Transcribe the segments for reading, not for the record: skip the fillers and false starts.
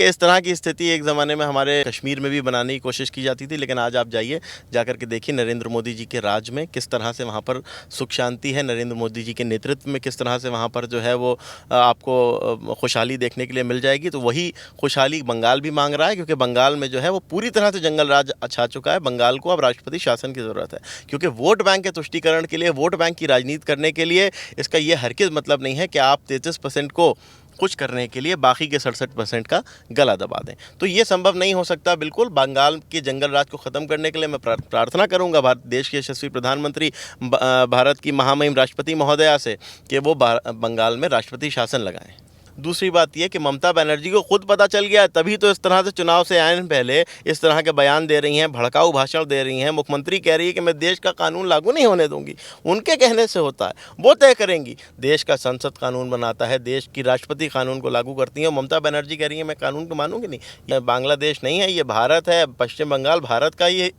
इस तरह की स्थिति एक ज़माने में हमारे कश्मीर में भी बनाने की कोशिश की जाती थी, लेकिन आज आप जाइए, जाकर के देखिए नरेंद्र मोदी जी के राज में किस तरह से वहाँ पर सुख शांति है। नरेंद्र मोदी जी के नेतृत्व में किस तरह से वहाँ पर जो है वो आपको खुशहाली देखने के लिए मिल जाएगी। तो वही खुशहाली बंगाल भी मांग रहा है, क्योंकि बंगाल में जो है वो पूरी तरह से जंगल राज छा चुका है। बंगाल को अब राष्ट्रपति शासन की ज़रूरत है, क्योंकि वोट बैंक के तुष्टीकरण के लिए, वोट बैंक की राजनीति करने के लिए इसका ये हरगिज़ मतलब नहीं है कि आप 33% को कुछ करने के लिए बाकी के 67% का गला दबा दें। तो ये संभव नहीं हो सकता। बिल्कुल बंगाल के जंगल राज को ख़त्म करने के लिए मैं प्रार्थना करूंगा भारत देश के यशस्वी प्रधानमंत्री भारत की महामहिम राष्ट्रपति महोदया से कि वो बंगाल में राष्ट्रपति शासन लगाएं। दूसरी बात यह कि ममता बनर्जी को खुद पता चल गया है, तभी तो इस तरह से चुनाव से आने पहले इस तरह के बयान दे रही हैं, भड़काऊ भाषण दे रही हैं। मुख्यमंत्री कह रही है कि मैं देश का कानून लागू नहीं होने दूंगी। उनके कहने से होता है, वो तय करेंगी। देश का संसद कानून बनाता है, देश की राष्ट्रपति कानून को लागू करती है। ममता बनर्जी कह रही है मैं कानून को मानूंगी नहीं। यह बांग्लादेश नहीं है, ये भारत है। पश्चिम बंगाल भारत का ही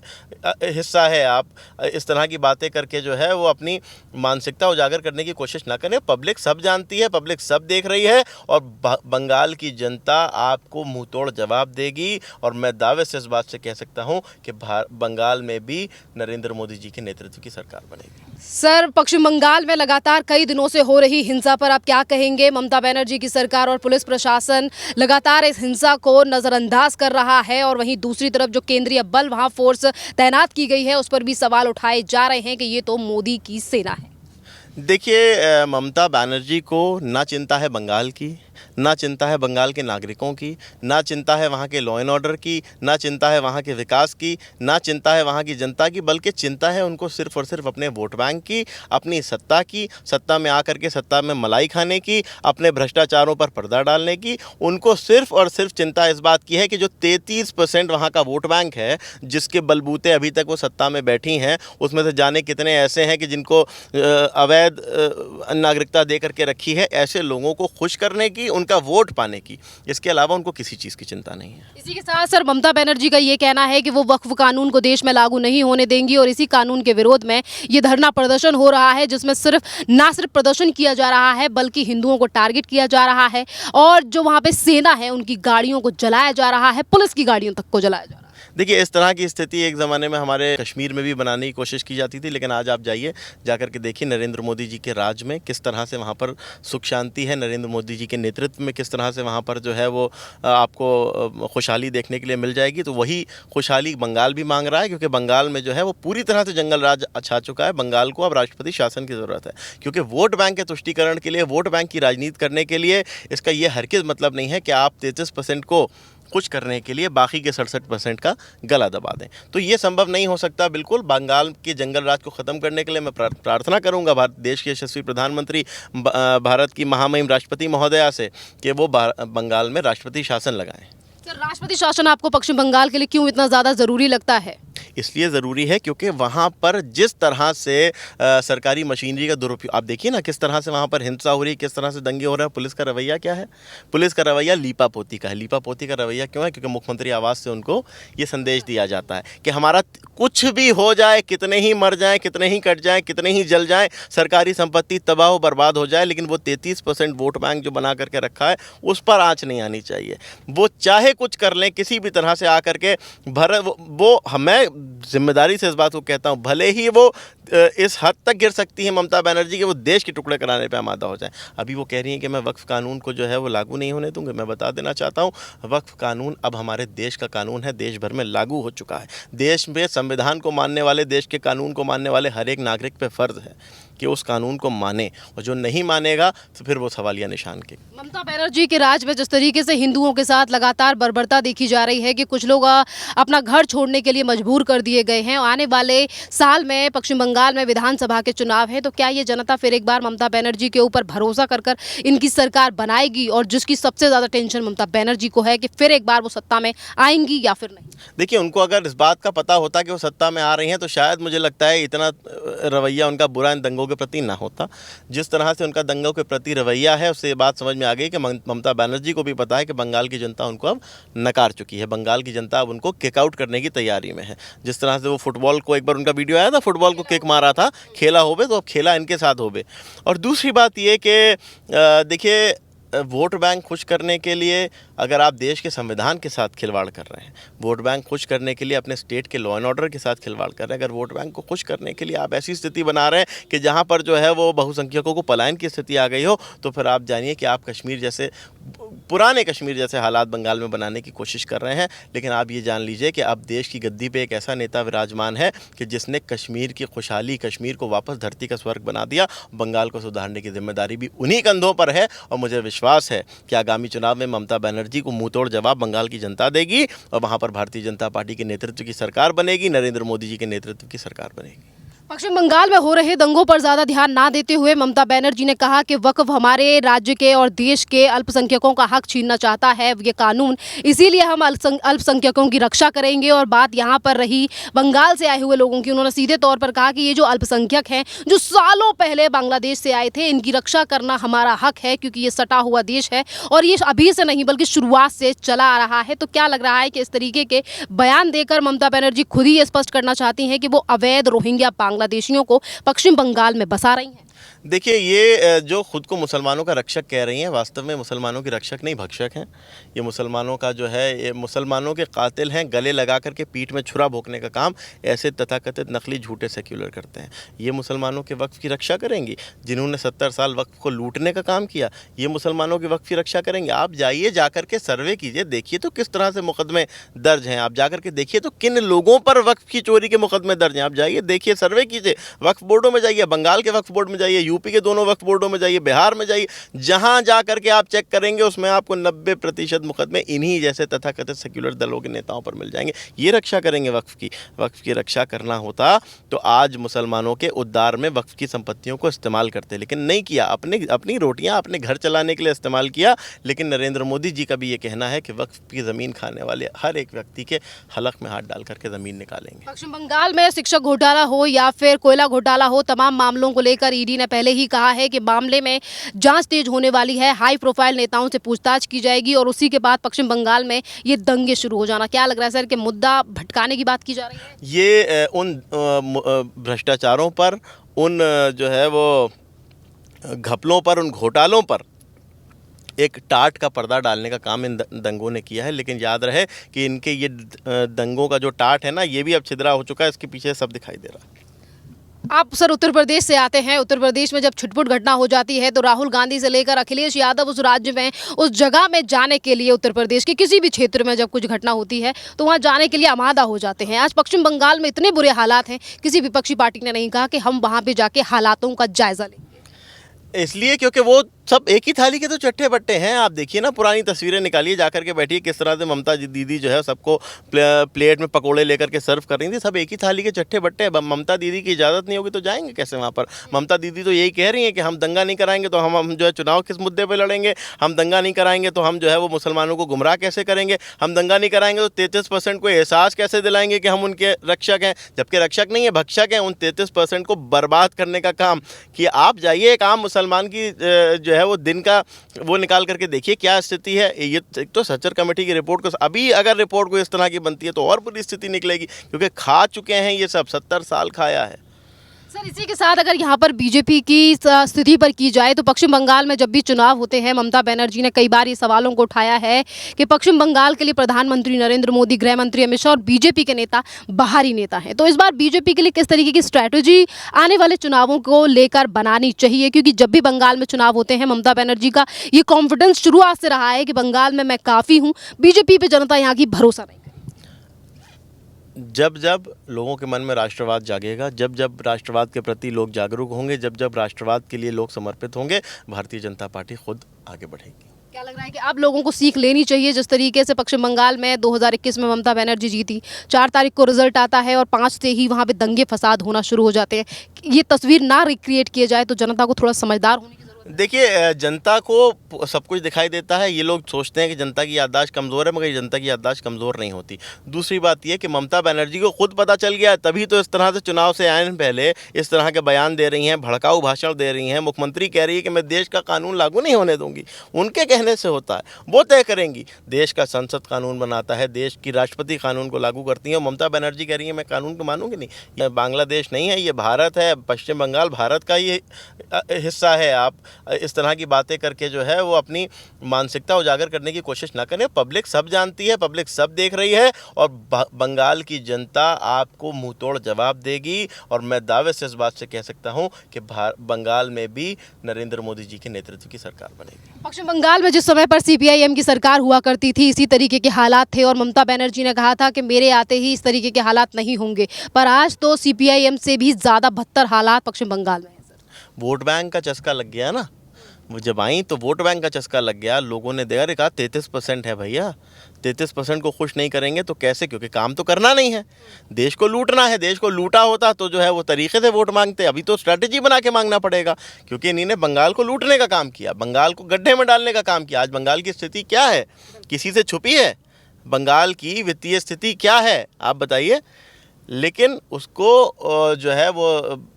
हिस्सा है। आप इस तरह की बातें करके जो है वो अपनी मानसिकता उजागर करने की कोशिश ना करें। पब्लिक सब जानती है, पब्लिक सब देख रही है और बंगाल की जनता आपको मुंह तोड़ जवाब देगी। और मैं दावे से इस बात से कह सकता हूं कि बंगाल में भी नरेंद्र मोदी जी के नेतृत्व की सरकार बनेगी। सर, पश्चिम बंगाल में लगातार कई दिनों से हो रही हिंसा पर आप क्या कहेंगे? ममता बनर्जी की सरकार और पुलिस प्रशासन लगातार इस हिंसा को नज़रअंदाज कर रहा है, और वहीं दूसरी तरफ जो केंद्रीय बल वहां फोर्स तैनात की गई है उस पर भी सवाल उठाए जा रहे हैं कि ये तो मोदी की सेना है। देखिए, ममता बनर्जी को ना चिंता है बंगाल की, ना चिंता है बंगाल के नागरिकों की, ना चिंता है वहाँ के लॉ एंड ऑर्डर की, ना चिंता है वहाँ के विकास की, ना चिंता है वहाँ की जनता की, बल्कि चिंता है उनको सिर्फ और सिर्फ अपने वोट बैंक की, अपनी सत्ता की, सत्ता में आकर के सत्ता में मलाई खाने की, अपने भ्रष्टाचारों पर पर्दा डालने की। उनको सिर्फ और सिर्फ चिंता इस बात की है कि जो 33% वहाँ का वोट बैंक है, जिसके बलबूते अभी तक वो सत्ता में बैठी हैं, उसमें से जाने कितने ऐसे हैं कि जिनको अवैध नागरिकता दे करके रखी है। ऐसे लोगों को खुश करने की, उनका वोट पाने की, इसके अलावा उनको किसी चीज़ की चिंता नहीं है। इसी के साथ सर, ममता बनर्जी का ये कहना है कि वो वक्फ कानून को देश में लागू नहीं होने देंगी, और इसी कानून के विरोध में ये धरना प्रदर्शन हो रहा है, जिसमें ना सिर्फ प्रदर्शन किया जा रहा है बल्कि हिंदुओं को टारगेट किया जा रहा है, और जो वहाँ पे सेना है उनकी गाड़ियों को जलाया जा रहा है, पुलिस की गाड़ियों तक को जलाया जा रहा है। देखिए, इस तरह की स्थिति एक ज़माने में हमारे कश्मीर में भी बनाने की कोशिश की जाती थी, लेकिन आज आप जाइए, जाकर के देखिए नरेंद्र मोदी जी के राज में किस तरह से वहाँ पर सुख शांति है। नरेंद्र मोदी जी के नेतृत्व में किस तरह से वहाँ पर जो है वो आपको खुशहाली देखने के लिए मिल जाएगी। तो वही खुशहाली बंगाल भी मांग रहा है, क्योंकि बंगाल में जो है वो पूरी तरह से जंगल राज छा चुका है। बंगाल को अब राष्ट्रपति शासन की ज़रूरत है, क्योंकि वोट बैंक के तुष्टीकरण के लिए, वोट बैंक की राजनीति करने के लिए इसका ये हरगिज़ मतलब नहीं है कि आप 33% को कुछ करने के लिए बाकी के 67% का गला दबा दें। तो ये संभव नहीं हो सकता। बिल्कुल बंगाल के जंगल राज को ख़त्म करने के लिए मैं प्रार्थना करूंगा भारत देश के यशस्वी प्रधानमंत्री भारत की महामहिम राष्ट्रपति महोदया से कि वो बंगाल में राष्ट्रपति शासन लगाएं। सर, राष्ट्रपति शासन आपको पश्चिम बंगाल के लिए क्यों इतना ज़्यादा ज़रूरी लगता है? इसलिए ज़रूरी है क्योंकि वहाँ पर जिस तरह से सरकारी मशीनरी का दुरुपयोग, आप देखिए ना किस तरह से वहाँ पर हिंसा हो रही है, किस तरह से दंगे हो रहे हैं। पुलिस का रवैया क्या है? पुलिस का रवैया लीपा पोती का है। लीपा पोती का रवैया क्यों है? क्योंकि मुख्यमंत्री आवास से उनको ये संदेश दिया जाता है कि हमारा कुछ भी हो जाए, कितने ही मर जाएं, कितने ही कट जाएं, कितने ही जल जाएं, सरकारी संपत्ति तबाह बर्बाद हो जाए, लेकिन वो 33% वोट बैंक जो बना करके रखा है उस पर आँच नहीं आनी चाहिए। वो चाहे कुछ कर लें, किसी भी तरह से आकर के वो हमें जिम्मेदारी से इस बात को कहता हूं, भले ही वो इस हद तक गिर सकती है ममता बनर्जी कि वो देश के टुकड़े कराने पे आमादा हो जाए। अभी वो कह रही हैं कि मैं वक्फ कानून को जो है वो लागू नहीं होने दूंगी। मैं बता देना चाहता हूं, वक्फ कानून अब हमारे देश का कानून है, देश भर में लागू हो चुका है। देश में संविधान को मानने वाले, देश के कानून को मानने वाले हर एक नागरिक पे फ़र्ज है कि उस कानून को माने, और जो नहीं मानेगा तो फिर वो सवालिया निशान के। ममता बनर्जी के राज में जिस तरीके से हिंदुओं के साथ लगातार बर्बरता देखी जा रही है कि कुछ लोग अपना घर छोड़ने के लिए मजबूर कर दिए गए हैं। आने वाले साल में पश्चिम बंगाल में विधानसभा के चुनाव है, तो क्या ये जनता फिर एक बार ममता बनर्जी के ऊपर भरोसा कर कर इनकी सरकार बनाएगी? और जिसकी सबसे ज़्यादा टेंशन ममता बनर्जी को है कि फिर एक बार वो सत्ता में आएंगी या फिर नहीं? देखिए, उनको अगर इस बात का पता होता कि वो सत्ता में आ रही हैं तो शायद मुझे लगता है इतना रवैया उनका बुरा इन दंगों के प्रति ना होता। जिस तरह से उनका दंगों के प्रति रवैया है, उससे ये बात समझ में आ गई कि ममता बनर्जी को भी पता है कि बंगाल की जनता उनको अब नकार चुकी है। बंगाल की जनता अब उनको किक आउट करने की तैयारी में है। जिस तरह से वो फुटबॉल को, एक बार उनका वीडियो आया था, फुटबॉल को किक मारा था, खेला होवे तो अब खेला इनके साथ होवे। और दूसरी बात ये कि देखिए, वोट बैंक खुश करने के लिए अगर आप देश के संविधान के साथ खिलवाड़ कर रहे हैं, वोट बैंक खुश करने के लिए अपने स्टेट के लॉ एंड ऑर्डर के साथ खिलवाड़ कर रहे हैं, अगर वोट बैंक को खुश करने के लिए आप ऐसी स्थिति बना रहे हैं कि जहां पर जो है वो बहुसंख्यकों को पलायन की स्थिति आ गई हो, तो फिर आप जानिए कि आप कश्मीर जैसे पुराने कश्मीर जैसे हालात बंगाल में बनाने की कोशिश कर रहे हैं। लेकिन आप ये जान लीजिए कि अब देश की गद्दी पे एक ऐसा नेता विराजमान है कि जिसने कश्मीर की खुशहाली, कश्मीर को वापस धरती का स्वर्ग बना दिया। बंगाल को सुधारने की जिम्मेदारी भी उन्हीं कंधों पर है और मुझे विश्वास है कि आगामी चुनाव में ममता बनर्जी को मुंहतोड़ जवाब बंगाल की जनता देगी और वहाँ पर भारतीय जनता पार्टी के नेतृत्व की सरकार बनेगी, नरेंद्र मोदी जी के नेतृत्व की सरकार बनेगी। पश्चिम बंगाल में हो रहे दंगों पर ज्यादा ध्यान ना देते हुए ममता बनर्जी ने कहा कि वक्फ हमारे राज्य के और देश के अल्पसंख्यकों का हक छीनना चाहता है ये कानून, इसीलिए हम अल्पसंख्यकों की रक्षा करेंगे। और बात यहाँ पर रही बंगाल से आए हुए लोगों की, उन्होंने सीधे तौर पर कहा कि ये जो अल्पसंख्यक हैं जो सालों पहले बांग्लादेश से आए थे, इनकी रक्षा करना हमारा हक है क्योंकि ये सटा हुआ देश है और ये अभी से नहीं बल्कि शुरुआत से चला आ रहा है। तो क्या लग रहा है कि इस तरीके के बयान देकर ममता बनर्जी खुद ही ये स्पष्ट करना चाहती हैं कि वो अवैध रोहिंग्या बांग्लादेशियों को पश्चिम बंगाल में बसा रही हैं? देखिए, ये जो खुद को मुसलमानों का रक्षक कह रही हैं, वास्तव में मुसलमानों की रक्षक नहीं भक्षक हैं। ये मुसलमानों का जो है, ये मुसलमानों के कातिल हैं। गले लगा करके पीठ में छुरा भोंकने का काम ऐसे तथाकथित नकली झूठे सेक्युलर करते हैं। ये मुसलमानों के वक्फ की रक्षा करेंगी जिन्होंने 70 साल वक्फ को लूटने का काम किया। ये मुसलमानों के वक्फ की रक्षा करेंगे। आप जाइए, जा कर के सर्वे कीजिए, देखिए तो किस तरह से मुकदमे दर्ज हैं। आप जाकर के देखिए तो किन लोगों पर वक्फ की चोरी के मुकदमे दर्ज हैं। आप जाइए, देखिए, सर्वे कीजिए, वक्फ बोर्डों में जाइए, बंगाल के वक्फ बोर्ड में जाइए, यूपी के दोनों वक्फ बोर्डों में जाइए, बिहार में जाइए, जहां जा करके आप चेक करेंगे उसमें आपको 90% मुकदमे इन्हीं जैसे तथाकथित सेक्युलर दलों के नेताओं पर मिल जाएंगे। ये रक्षा करेंगे वक्फ की। वक्फ की रक्षा करना होता तो आज मुसलमानों के उद्धार में वक्फ की संपत्तियों को इस्तेमाल करते, लेकिन नहीं किया। अपनी रोटियां अपने घर चलाने के लिए इस्तेमाल किया। लेकिन नरेंद्र मोदी जी का भी ये कहना है कि वक्फ की ज़मीन खाने वाले हर एक व्यक्ति के हलक में हाथ डाल करके ज़मीन निकालेंगे। पश्चिम बंगाल में शिक्षक घोटाला हो या फिर कोयला घोटाला हो, तमाम मामलों को लेकर ईडी ने पहले ही कहा है कि मामले में जांच तेज होने वाली है। हाई प्रोफाइल नेताओं से पूछताछ की जाएगी और उसी के बाद पश्चिम बंगाल में ये दंगे शुरू हो जाना। क्या लग रहा है सर कि मुद्दा भटकाने की बात की जा रही है? ये उन भ्रष्टाचारों पर, उन जो है वो घपलों पर, उन घोटालों पर एक टाट का पर्दा डालने का काम इन दंगों ने किया है। लेकिन याद रहे कि इनके ये दंगों का जो टाट है ना, ये भी अब छिद्रा हो चुका है। इसके पीछे सब दिखाई दे रहा है। आप सर उत्तर प्रदेश से आते हैं। उत्तर प्रदेश में जब छुटपुट घटना हो जाती है तो राहुल गांधी से लेकर अखिलेश यादव उस राज्य में, उस जगह में जाने के लिए, उत्तर प्रदेश के किसी भी क्षेत्र में जब कुछ घटना होती है तो वहां जाने के लिए आमादा हो जाते हैं। आज पश्चिम बंगाल में इतने बुरे हालात हैं, किसी विपक्षी पार्टी ने नहीं कहा कि हम वहां पे जाके हालातों का जायजा लेंगे। इसलिए क्योंकि वो सब एक ही थाली के तो चट्टे बट्टे हैं। आप देखिए ना, पुरानी तस्वीरें निकालिए, जाकर के बैठिए, किस तरह से ममता दीदी जो है सबको प्लेट में पकोड़े लेकर के सर्व कर रही थी। सब एक ही थाली के चट्टे बट्टे हैं। ममता दीदी की इजाज़त नहीं होगी तो जाएंगे कैसे वहाँ पर? ममता दीदी तो यही कह रही हैं कि हम दंगा नहीं कराएंगे तो हम जो है चुनाव किस मुद्दे पर लड़ेंगे, हम दंगा नहीं कराएंगे तो हम जो है वो मुसलमानों को गुमराह कैसे करेंगे, हम दंगा नहीं कराएंगे तो 33% को एहसास कैसे दिलाएंगे कि हम उनके रक्षक हैं, जबकि रक्षक नहीं है, भक्षक हैं। उन 33% को बर्बाद करने का काम कि आप जाइए, एक आम मुसलमान की जो है वो दिन का वो निकाल करके देखिए क्या स्थिति है। ये एक तो सच्चर कमेटी की रिपोर्ट को, अभी अगर रिपोर्ट को इस तरह की बनती है तो और बुरी स्थिति निकलेगी, क्योंकि खा चुके हैं ये सब, 70 साल खाया है। सर इसी के साथ अगर यहाँ पर बीजेपी की स्थिति पर की जाए तो पश्चिम बंगाल में जब भी चुनाव होते हैं, ममता बनर्जी ने कई बार ये सवालों को उठाया है कि पश्चिम बंगाल के लिए प्रधानमंत्री नरेंद्र मोदी, गृह मंत्री अमित शाह और बीजेपी के नेता बाहरी नेता हैं। तो इस बार बीजेपी के लिए किस तरीके की स्ट्रैटेजी आने वाले चुनावों को लेकर बनानी चाहिए? क्योंकि जब भी बंगाल में चुनाव होते हैं, ममता बनर्जी का ये कॉन्फिडेंस शुरुआत से रहा है कि बंगाल में मैं काफ़ी हूँ, बीजेपी पर जनता यहाँ की भरोसा नहीं। जब जब लोगों के मन में राष्ट्रवाद जागेगा, जब जब राष्ट्रवाद के प्रति लोग जागरूक होंगे, जब जब राष्ट्रवाद के लिए लोग समर्पित होंगे, भारतीय जनता पार्टी खुद आगे बढ़ेगी। क्या लग रहा है कि अब लोगों को सीख लेनी चाहिए? जिस तरीके से पश्चिम बंगाल में 2021 में ममता बनर्जी जीती, 4 तारीख को रिजल्ट आता है और 5 से ही वहाँ पे दंगे फसाद होना शुरू हो जाते हैं। ये तस्वीर ना रिक्रिएट किया जाए तो जनता को थोड़ा समझदार होने की जरूरत है। देखिए, जनता को सब कुछ दिखाई देता है। ये लोग सोचते हैं कि जनता की याददाश्त कमज़ोर है, मगर जनता की याददाश्त कमज़ोर नहीं होती। दूसरी बात यह कि ममता बनर्जी को खुद पता चल गया, तभी तो इस तरह से चुनाव से आने पहले इस तरह के बयान दे रही हैं, भड़काऊ भाषण दे रही हैं। मुख्यमंत्री कह रही है कि मैं देश का कानून लागू नहीं होने दूंगी। उनके कहने से होता है, वो तय करेंगी। देश का संसद कानून बनाता है, देश की राष्ट्रपति कानून को लागू करती है। ममता बनर्जी कह रही है मैं कानून को मानूंगी नहीं। यह बांग्लादेश नहीं है, ये भारत है। पश्चिम बंगाल भारत का ही हिस्सा है। आप इस तरह की बातें करके जो है वो अपनी मानसिकता उजागर करने की कोशिश ना करें। पब्लिक सब जानती है, पब्लिक सब देख रही है और बंगाल की जनता आपको मुंह तोड़ जवाब देगी। और मैं दावे से इस बात से कह सकता हूं कि बंगाल में भी नरेंद्र मोदी जी के नेतृत्व की सरकार बनेगी। पश्चिम बंगाल में जिस समय पर सीपीआईएम की सरकार हुआ करती थी, इसी तरीके के हालात थे और ममता बनर्जी ने कहा था कि मेरे आते ही इस तरीके के हालात नहीं होंगे, पर आज तो सीपीआईएम से भी ज़्यादा बदतर हालात पश्चिम बंगाल में है सर। वोट बैंक का चस्का लग गया ना, वो जब आई तो वोट बैंक का चस्का लग गया। लोगों ने देखा, कहा 33% है भैया, 33% को खुश नहीं करेंगे तो कैसे, क्योंकि काम तो करना नहीं है, देश को लूटना है। देश को लूटा होता तो जो है वो तरीके से वोट मांगते, अभी तो स्ट्रैटेजी बना के मांगना पड़ेगा, क्योंकि इन्हीं बंगाल को लूटने का काम किया, बंगाल को गड्ढे में डालने का काम किया। आज बंगाल की स्थिति क्या है, किसी से छुपी है? बंगाल की वित्तीय स्थिति क्या है आप बताइए। लेकिन उसको जो है वो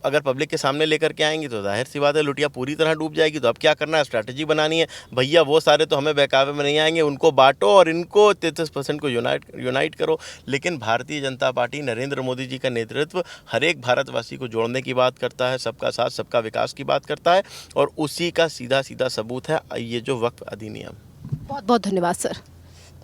अगर पब्लिक के सामने लेकर के आएंगी तो जाहिर सी बात है लुटिया पूरी तरह डूब जाएगी। तो अब क्या करना है, स्ट्रैटेजी बनानी है भैया। वो सारे तो हमें बहकावे में नहीं आएंगे, उनको बांटो और इनको 33% को यूनाइट करो। लेकिन भारतीय जनता पार्टी, नरेंद्र मोदी जी का नेतृत्व हर एक भारतवासी को जोड़ने की बात करता है, सबका साथ सबका विकास की बात करता है, और उसी का सीधा सीधा सबूत है ये जो वक्फ अधिनियम। बहुत बहुत धन्यवाद सर।